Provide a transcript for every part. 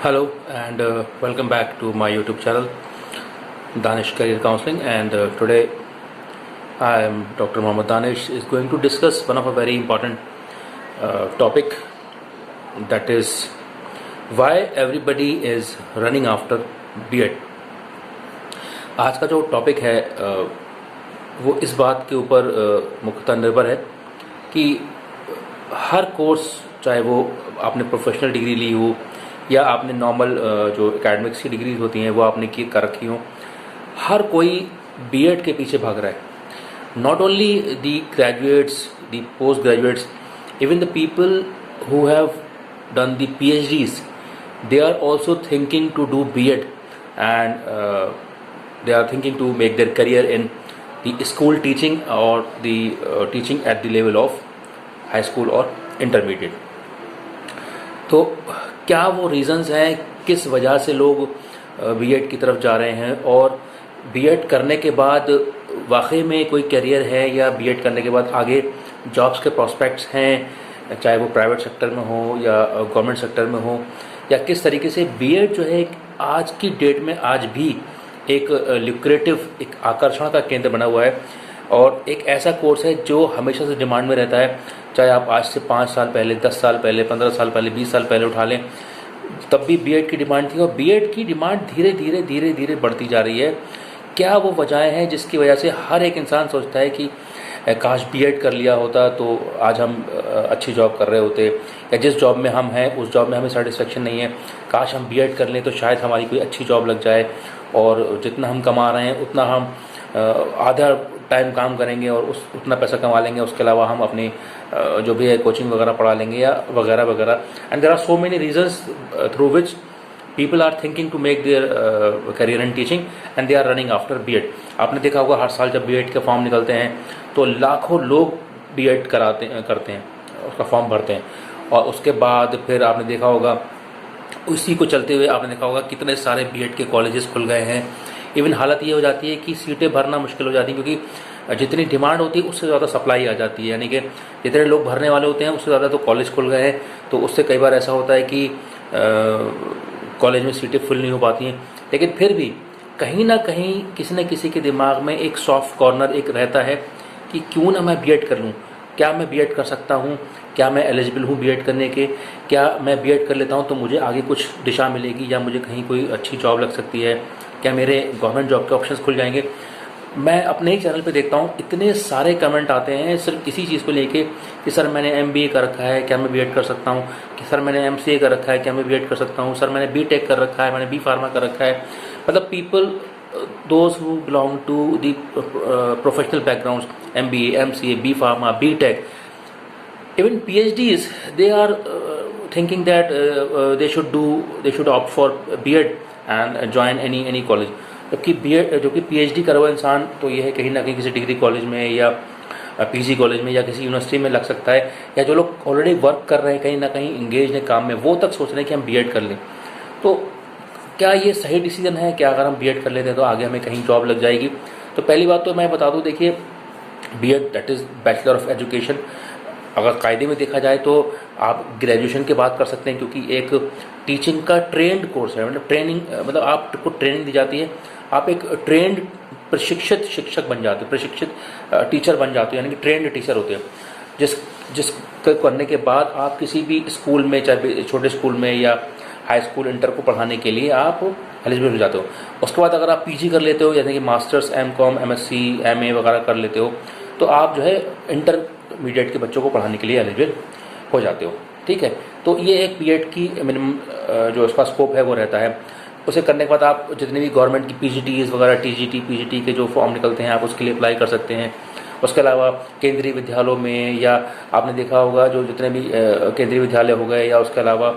Hello and welcome back to my YouTube channel Danish Career Counseling, and today I am Dr. Mohammad Danish is going to discuss one of a very important topic, that is why everybody is running after B.Ed. आज का जो topic है वो इस बात के ऊपर मुख्यतः निर्भर है कि हर कोर्स, चाहे वो आपने प्रोफेशनल डिग्री ली हो या आपने नॉर्मल जो एकेडमिक्स की डिग्रीज होती हैं वो आपने की कर रखी हो, हर कोई B.Ed के पीछे भाग रहा है. Not only the graduates, the post graduates, even the people who have done the PhDs, they are also thinking to do B.Ed, and they are thinking to make their career in the school teaching or the teaching at the level of high school or intermediate. तो क्या वो reasons हैं किस वजह से लोग B.Ed की तरफ जा रहे हैं, और B.Ed करने के बाद वाकई में कोई करियर है या B.Ed करने के बाद आगे जॉब्स के प्रोस्पेक्ट्स हैं, चाहे वो प्राइवेट सेक्टर में हो या गवर्नमेंट सेक्टर में हो, या किस तरीके से B.Ed जो है आज की डेट में आज भी एक ल्यूक्रेटिव, एक आकर्षण का केंद्र बना हुआ है, और एक ऐसा कोर्स है जो हमेशा से डिमांड में रहता है. चाहे आप आज से 5 साल पहले, 10 साल पहले, 15 साल पहले, 20 साल पहले उठा लें, तब भी B.Ed की डिमांड थी, और B.Ed की डिमांड धीरे धीरे बढ़ती जा रही है. क्या वो वजह हैं जिसकी वजह से हर एक इंसान सोचता है कि काश B.Ed कर लिया होता तो आज हम अच्छी जॉब कर रहे होते, या जिस जॉब में हम हैं उस जॉब में हमें सेटिस्फेक्शन नहीं है, काश हम B.Ed कर लें तो शायद हमारी कोई अच्छी जॉब लग जाए, और जितना हम कमा रहे हैं उतना हम आधा टाइम काम करेंगे और उतना पैसा कमा लेंगे, उसके अलावा हम अपनी जो भी है कोचिंग वगैरह पढ़ा लेंगे या वगैरह वगैरह. And there are so many reasons through which people are thinking to make their career in teaching, and they are running after B.Ed. आपने देखा होगा हर साल जब B.Ed के फॉर्म निकलते हैं तो लाखों लोग B.Ed करते हैं, उसका फॉर्म भरते हैं, और उसके बाद फिर आपने देखा होगा उसी को चलते हुए आपने देखा होगा कितने सारे B.Ed के कॉलेजेस खुल गए हैं. इवन हालत ये हो जाती है कि सीटें भरना मुश्किल हो जाती है, क्योंकि जितनी डिमांड होती है उससे ज़्यादा सप्लाई आ जाती है, यानी कि जितने लोग भरने वाले होते हैं उससे ज़्यादा तो कॉलेज खुल गए हैं. तो उससे कई बार ऐसा होता है कि कॉलेज में सीटें फुल नहीं हो पाती हैं. लेकिन फिर भी कहीं ना कहीं किसी न किसी के दिमाग में एक सॉफ्ट कॉर्नर एक रहता है कि क्यों ना मैं B.Ed कर लूँ, क्या मैं B.Ed कर सकता हूँ, क्या मैं एलिजिबल हूँ B.Ed करने के, क्या मैं B.Ed कर लेता हूँ तो मुझे आगे कुछ दिशा मिलेगी या मुझे कहीं कोई अच्छी जॉब लग सकती है, क्या मेरे गवर्नमेंट जॉब के ऑप्शंस खुल जाएंगे. मैं अपने ही चैनल पे देखता हूँ इतने सारे कमेंट आते हैं सिर्फ इसी चीज़ को लेके कि सर मैंने MBA कर रखा है, क्या मैं B.Ed कर सकता हूँ, कि सर मैंने MCA कर रखा है, क्या मैं B.Ed कर सकता हूँ, सर मैंने B.Tech कर रखा है, मैंने B Pharma कर रखा है. मतलब people those who belong to the professional backgrounds, MBA, MCA, B Pharma, B.Tech, even PhDs, they are thinking that they should opt for B.Ed and join any college. जबकि B.Ed जो कि PhD करा हुआ इंसान तो ये है कहीं ना कहीं किसी डिग्री कॉलेज में या PG कॉलेज में या किसी यूनिवर्सिटी में लग सकता है, या जो लोग ऑलरेडी वर्क कर रहे हैं कहीं ना कहीं इंगेज हैं काम में, वो तक सोच रहे हैं कि हम B.Ed कर लें. तो क्या ये सही डिसीजन है? क्या अगर हम B.Ed कर लेते हैं तो आगे हमें कहीं जॉब लग जाएगी? तो पहली बात तो मैं बता दूं, देखिए B.Ed that is bachelor of education. अगर कायदे में देखा जाए तो आप ग्रेजुएशन के बात कर सकते हैं, क्योंकि एक टीचिंग का ट्रेंड कोर्स है, मतलब ट्रेनिंग, मतलब आपको ट्रेनिंग दी जाती है, आप एक ट्रेंड प्रशिक्षित शिक्षक बन जाते हो, प्रशिक्षित टीचर बन जाते हो, यानी कि ट्रेंड टीचर होते हो, जिस करने के बाद आप किसी भी स्कूल में, चाहे छोटे स्कूल में या हाई स्कूल, इंटर को पढ़ाने के लिए आप एलिजिबल हो जाते हो. उसके बाद अगर आप PG कर लेते हो, जैसे कि मास्टर्स, M.Com, MSc, MA वगैरह कर लेते हो, तो आप जो है इंटरमीडिएट के बच्चों को पढ़ाने के लिए एलिजिबल हो जाते हो. ठीक है, तो ये एक B.Ed की मिनिमम जो इसका स्कोप है वो रहता है. उसे करने के बाद आप जितने भी गवर्नमेंट की PGTs वगैरह, TGT, PGT के जो फॉर्म निकलते हैं आप उसके लिए अप्लाई कर सकते हैं. उसके अलावा केंद्रीय विद्यालयों में, या आपने देखा होगा जो जितने भी केंद्रीय विद्यालय हो गए, या उसके अलावा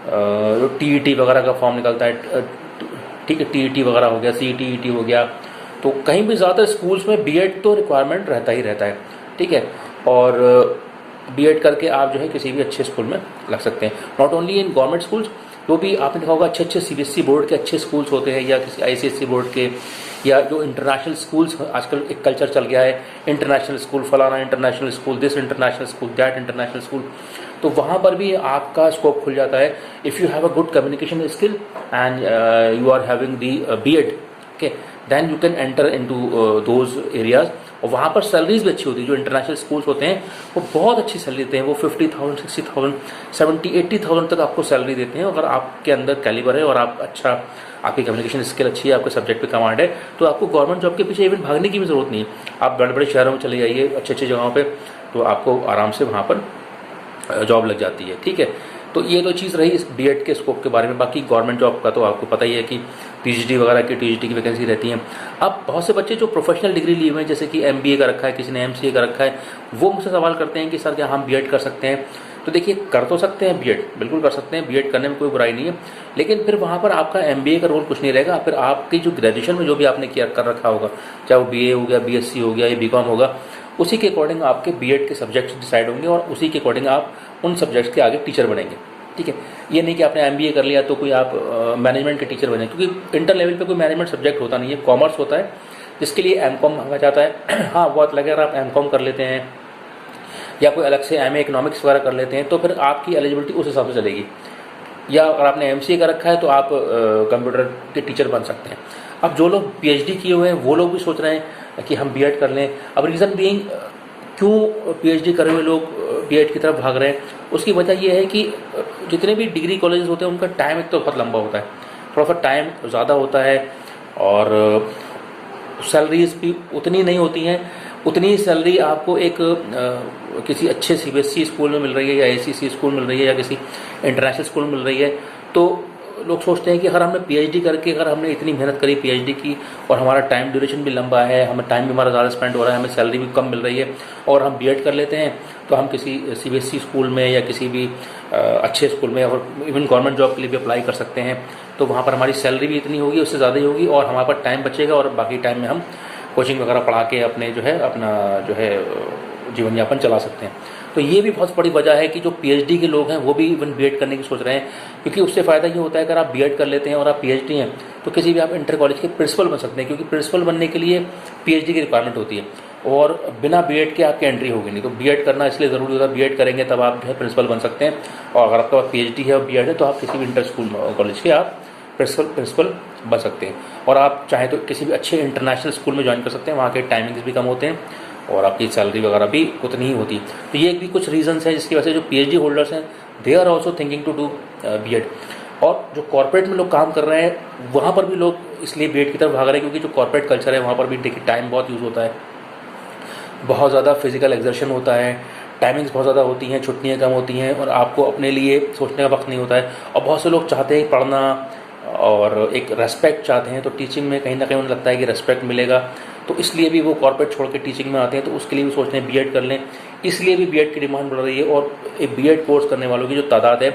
जो TET वगैरह का फॉर्म निकलता है, ठीक है, TET वगैरह हो गया, CTET हो गया, तो कहीं भी ज़्यादा स्कूल्स में B.Ed तो रिक्वायरमेंट रहता ही रहता है. ठीक है, और B.Ed करके आप जो है किसी भी अच्छे स्कूल में लग सकते हैं. Not only in government schools, तो भी आपने देखा होगा अच्छे CBSE बोर्ड के अच्छे स्कूल्स होते हैं, या किसी ICSE बोर्ड के, या जो इंटरनेशनल स्कूल्स, आजकल एक कल्चर चल गया है इंटरनेशनल स्कूल, फलाना international school, this international school, that international school. तो वहाँ पर भी आपका स्कोप खुल जाता है। If you have a good communication skill and you are having the B.Ed, okay, then you can enter into those areas. और वहाँ पर सैलरीज भी अच्छी होती है। जो इंटरनेशनल स्कूल्स होते हैं वो बहुत अच्छी सैलरी देते हैं, वो 50,000, 60,000, 70, 80,000 तक आपको सैलरी देते हैं। अगर आपके अंदर कैलिबर है और आप अच्छा, आपकी कम्युनिकेशन स्किल अच्छी है, आपके सब्जेक्ट पे कमांड है, तो आपको गवर्नमेंट जॉब के पीछे इवन भागने की भी ज़रूरत नहीं है। आप बड़े बड़े शहरों में चले जाइए, अच्छे अच्छे जगहों पर, तो आपको आराम से वहाँ पर जॉब लग जाती है। ठीक है, तो ये तो चीज़ रही इस B.Ed के स्कोप के बारे में। बाकी गवर्नमेंट जॉब का तो आपको पता ही है कि PhD वगैरह की, TGT की वैकेंसी रहती हैं। अब बहुत से बच्चे जो प्रोफेशनल डिग्री लिए हुए हैं, जैसे कि MBA का रखा है, किसी ने MCA का रखा है, वो मुझसे सवाल करते हैं कि सर क्या हम B.Ed कर सकते हैं? तो देखिए, कर तो सकते हैं B.Ed, बिल्कुल कर सकते हैं, B.Ed करने में कोई बुराई नहीं है, लेकिन फिर वहाँ पर आपका MBA का रोल कुछ नहीं रहेगा। फिर आपकी जो ग्रेजुएशन में जो भी आपने किया कर रखा होगा, चाहे वो BA हो गया, BSc हो गया या B.Com होगा, उसी के अकॉर्डिंग आपके B.Ed के सब्जेक्ट्स डिसाइड होंगे और उसी के अकॉर्डिंग आप उन सब्जेक्ट्स के आगे टीचर बनेंगे। ठीक है, ये नहीं कि आपने MBA कर लिया तो कोई आप मैनेजमेंट के टीचर बने, क्योंकि इंटर लेवल पे कोई मैनेजमेंट सब्जेक्ट होता नहीं है, कॉमर्स होता है, जिसके लिए M.Com मांगा जाता है। हाँ, बहुत लगे, अगर आप M.Com कर लेते हैं या कोई अलग से MA इकोनॉमिक्स वगैरह कर लेते हैं तो फिर आपकी एलिजिबिलिटी उस हिसाब से चलेगी। या अगर आपने MCA का रखा है तो आप कंप्यूटर के टीचर बन सकते हैं। अब जो लोग PhD किए हुए हैं वो लोग भी सोच रहे हैं कि हम B.Ed कर लें। अब रीज़न बीइंग, क्यों PhD करे हुए लोग B.Ed की तरफ भाग रहे हैं, उसकी वजह यह है कि जितने भी डिग्री कॉलेजेस होते हैं उनका टाइम एक तो बहुत लंबा होता है, थोड़ा सा टाइम ज़्यादा होता है, और सैलरीज भी उतनी नहीं होती हैं। उतनी सैलरी आपको एक किसी अच्छे CBSE स्कूल में मिल रही है या ACC स्कूल मिल रही है या किसी इंटरनेशनल स्कूल में मिल रही है, तो लोग सोचते हैं कि अगर हमने PhD करके, अगर हमने इतनी मेहनत करी PhD की और हमारा टाइम ड्यूरेशन भी लंबा है, हमें टाइम भी हमारा ज़्यादा स्पेंड हो रहा है, हमें सैलरी भी कम मिल रही है, और हम B.Ed कर लेते हैं, तो हम किसी CBSE स्कूल में या किसी भी अच्छे स्कूल में, और इवन गवर्नमेंट जॉब के लिए भी अप्लाई कर सकते हैं। तो वहाँ पर हमारी सैलरी भी इतनी होगी, उससे ज़्यादा ही होगी, और हमारे पास टाइम बचेगा, और बाकी टाइम में हम कोचिंग वगैरह पढ़ा के अपने अपना जीवन यापन चला सकते हैं। तो ये भी बहुत बड़ी वजह है कि जो PhD के लोग हैं वो भी इवन B.Ed करने की सोच रहे हैं, क्योंकि उससे फ़ायदा ये होता है अगर आप B.Ed कर लेते हैं और आप PhD हैं तो किसी भी आप इंटर कॉलेज के प्रिंसिपल बन सकते हैं, क्योंकि प्रिंसिपल बनने के लिए PhD की रिक्वायरमेंट होती है, और बिना B.Ed के आपकी एंट्री होगी नहीं। तो B.Ed करना इसलिए ज़रूरी होता है, B.Ed करेंगे तब आप प्रिंसिपल बन सकते हैं, और अगर आपके पास PhD है और B.Ed है तो आप किसी भी इंटर स्कूल कॉलेज के आप प्रिंसिपल बन सकते हैं। और आप चाहे तो किसी भी अच्छे इंटरनेशनल स्कूल में ज्वाइन कर सकते हैं, वहाँ के टाइमिंग्स भी कम होते हैं और आपकी सैलरी वगैरह भी उतनी ही होती है। तो ये भी कुछ रीजंस हैं जिसकी वजह से जो PhD होल्डर्स हैं they are also thinking to do B.Ed। और जो कॉर्पोरेट में लोग काम कर रहे हैं वहाँ पर भी लोग इसलिए B.Ed की तरफ भाग रहे हैं, क्योंकि जो कॉर्पोरेट कल्चर है वहाँ पर भी देखिए टाइम बहुत यूज़ होता है, बहुत ज़्यादा फिजिकल एक्सर्शन होता है, टाइमिंग्स बहुत ज़्यादा होती हैं, छुट्टियाँ कम होती हैं, और आपको अपने लिए सोचने का वक्त नहीं होता है। और बहुत से लोग चाहते हैं पढ़ना और एक रेस्पेक्ट चाहते हैं, तो टीचिंग में कहीं ना कहीं उन्हें लगता है कि रेस्पेक्ट मिलेगा, तो इसलिए भी वो कॉर्पोरेट छोड़ के टीचिंग में आते हैं। तो उसके लिए भी सोचते हैं B.Ed कर लें, इसलिए भी B.Ed की डिमांड बढ़ रही है, और एक B.Ed कोर्स करने वालों की जो तादाद है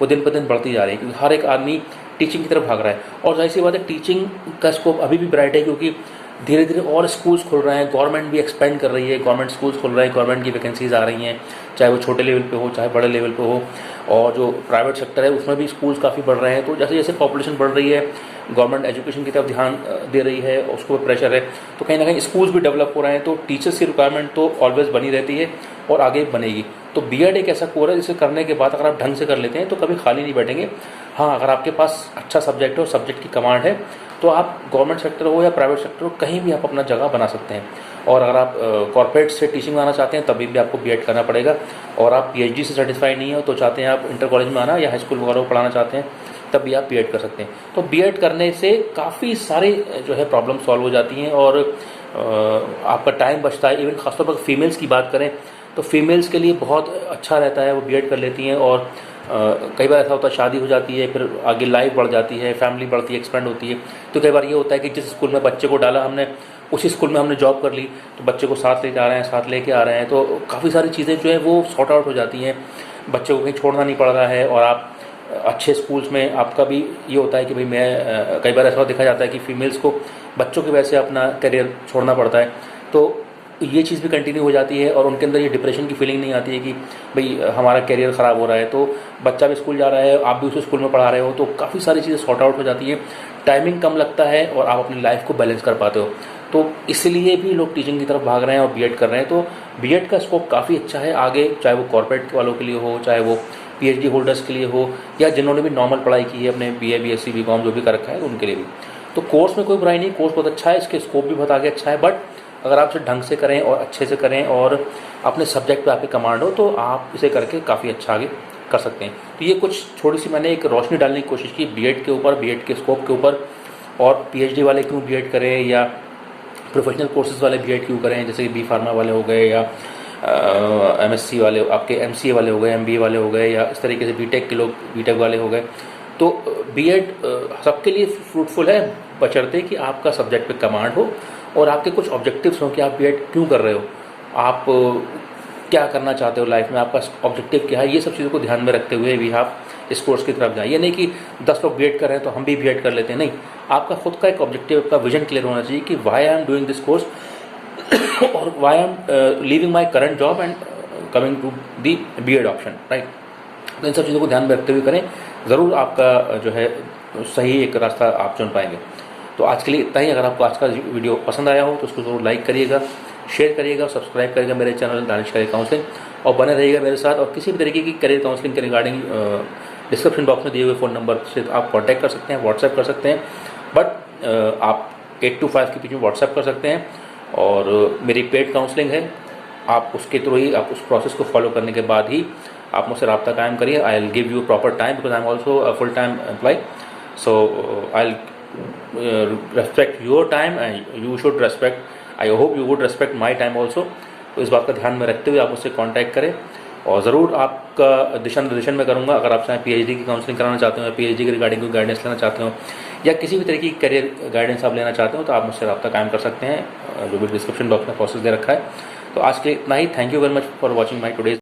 वो दिन पर दिन बढ़ती जा रही है, क्योंकि हर एक आदमी टीचिंग की तरफ भाग रहा है। और जाहिर सी बात है टीचिंग का स्कोप अभी भी ब्राइट है, क्योंकि धीरे धीरे और स्कूल्स खुल रहे हैं, गवर्नमेंट भी एक्सपेंड कर रही है, गवर्नमेंट स्कूल्स खुल रहे हैं, गवर्नमेंट की वैकेंसीज आ रही हैं, चाहे वो छोटे लेवल पे हो चाहे बड़े लेवल पे हो, और जो प्राइवेट सेक्टर है उसमें भी स्कूल्स काफ़ी बढ़ रहे हैं। तो जैसे जैसे पॉपुलेशन बढ़ रही है, गवर्नमेंट एजुकेशन की तरफ ध्यान दे रही है, उसको प्रेशर है, तो कहीं ना कहीं स्कूल्स भी डेवलप हो रहे हैं, तो टीचर्स की रिक्वायरमेंट तो ऑलवेज बनी रहती है और आगे बनेगी। तो B.Ed एक ऐसा कोर्स है जिसे करने के बाद अगर आप ढंग से कर लेते हैं तो कभी खाली नहीं बैठेंगे। हाँ, अगर आपके पास अच्छा सब्जेक्ट है और सब्जेक्ट की कमांड है तो आप गवर्नमेंट सेक्टर हो या प्राइवेट सेक्टर हो, कहीं भी आप अपना जगह बना सकते हैं। और अगर आप कॉर्पोरेट से टीचिंग में आना चाहते हैं तभी भी आपको B.Ed करना पड़ेगा, और आप PhD से सेटिस्फाई नहीं हो तो चाहते हैं आप इंटर कॉलेज में आना या हाई स्कूल वगैरह को पढ़ाना चाहते हैं, तब भी आप B.Ed कर सकते हैं। तो B.Ed करने से काफ़ी सारे प्रॉब्लम सॉल्व हो जाती हैं, और आपका टाइम बचता है। इवन खासतौर पर फीमेल्स की बात करें तो फीमेल्स के लिए बहुत अच्छा रहता है, वो B.Ed कर लेती हैं, और कई बार ऐसा होता है शादी हो जाती है, फिर आगे लाइफ बढ़ जाती है, फैमिली बढ़ती है, एक्सपेंड होती है। तो कई बार ये होता है कि जिस स्कूल में बच्चे को डाला हमने उसी स्कूल में हमने जॉब कर ली, तो बच्चे को साथ लेके आ रहे हैं, साथ लेके आ रहे हैं, तो काफ़ी सारी चीज़ें वो सॉर्ट आउट हो जाती हैं, बच्चे को कहीं छोड़ना नहीं पड़ रहा है। और आप अच्छे स्कूल्स में आपका भी ये होता है कि भाई मैं कई बार ऐसा देखा जाता है कि फीमेल्स को बच्चों की वजह से अपना करियर छोड़ना पड़ता है, तो ये चीज़ भी कंटिन्यू हो जाती है, और उनके अंदर ये डिप्रेशन की फीलिंग नहीं आती है कि भाई हमारा करियर ख़राब हो रहा है। तो बच्चा भी स्कूल जा रहा है, आप भी उसी स्कूल में पढ़ा रहे हो, तो काफ़ी सारी चीज़ें सॉर्ट आउट हो जाती हैं, टाइमिंग कम लगता है और आप अपनी लाइफ को बैलेंस कर पाते हो। तो इसलिए भी लोग टीचिंग की तरफ भाग रहे हैं और बीएड कर रहे हैं। तो बीएड का स्कोप काफ़ी अच्छा है आगे, चाहे वो कॉर्पोरेट वालों के लिए हो, चाहे वो पीएचडी होल्डर्स के लिए हो, या जिन्होंने भी नॉर्मल पढ़ाई की है अपने बीए बीएससी बीकॉम जो भी कर रखा है उनके लिए भी। तो कोर्स में कोई बुराई नहीं, कोर्स बहुत अच्छा है, इसके स्कोप भी बहुत आगे अच्छा है। बट अगर आप इसे ढंग से करें और अच्छे से करें और अपने सब्जेक्ट पे आपकी कमांड हो, तो आप इसे करके काफ़ी अच्छा आगे कर सकते हैं। तो ये कुछ थोड़ी सी मैंने एक रोशनी डालने की कोशिश की बीएड के ऊपर, बीएड के स्कोप के ऊपर, और पीएचडी वाले क्यों बीएड करें या प्रोफेशनल कोर्सेज वाले बीएड क्यों करें, जैसे कि बी फार्मा वाले हो गए या एमएससी वाले, आपके एमसीए वाले हो गए, एमबीए वाले हो गए, या इस तरीके से बीटेक के लोग बीटेक वाले हो गए। तो बीएड सबके लिए फ्रूटफुल है, बशर्ते कि आपका सब्जेक्ट पे कमांड हो और आपके कुछ ऑब्जेक्टिव्स हों कि आप बीएड क्यों कर रहे हो, आप क्या करना चाहते हो लाइफ में, आपका ऑब्जेक्टिव क्या है। ये सब चीज़ों को ध्यान में रखते हुए भी आप इस कोर्स की तरफ जाएं। ये नहीं कि 10 लोग बीएड कर रहे हैं तो हम भी बीएड कर लेते हैं, नहीं। आपका खुद का एक ऑब्जेक्टिव, आपका विजन क्लियर होना चाहिए कि why I am doing this course और why I am leaving my current job and coming to the BEd option, right. तो इन सब चीज़ों को ध्यान में रखते हुए करें, ज़रूर आपका जो है सही एक रास्ता आप चुन पाएंगे। तो आज के लिए इतना ही। अगर आपको आज का वीडियो पसंद आया हो तो उसको ज़रूर लाइक करिएगा, शेयर करिएगा, सब्सक्राइब करिएगा मेरे चैनल दानिश करियर काउंसलिंग, और बने रहिएगा मेरे साथ। और किसी भी तरीके की करियर काउंसलिंग के रिगार्डिंग डिस्क्रिप्शन बॉक्स में दिए हुए फ़ोन नंबर से आप कॉन्टैक्ट कर सकते हैं, व्हाट्सएप कर सकते हैं। बट आप 8 to 5 के बीच में व्हाट्सएप कर सकते हैं। और मेरी पेड काउंसलिंग है, आप उसके थ्रू ही, आप उस प्रोसेस को फॉलो करने के बाद ही आप मुझसे रब्ता कायम करिए। I will give you proper time because I am also a full time employ, so I will respect your time and you should respect, I hope you would respect my time also. तो इस बात का ध्यान में रखते हुए आप मुझसे कॉन्टैक्ट करें, और ज़रूर आपका दिशा निर्देशन में करूँगा। अगर आप चाहें पीएचडी की काउंसलिंग कराना चाहते हो या पीएचडी के रिगार्डिंग कोई गाइडेंस लेना चाहते हो या किसी भी तरीके की करियर गाइडेंस आप लेना चाहते हो, तो आप मुझसे रब्ता कायम कर सकते हैं, जो भी डिस्क्रिप्शन बॉक्स में प्रोसेस दे रखा है। तो आज के इतना ही। Thank you very much for watching my today's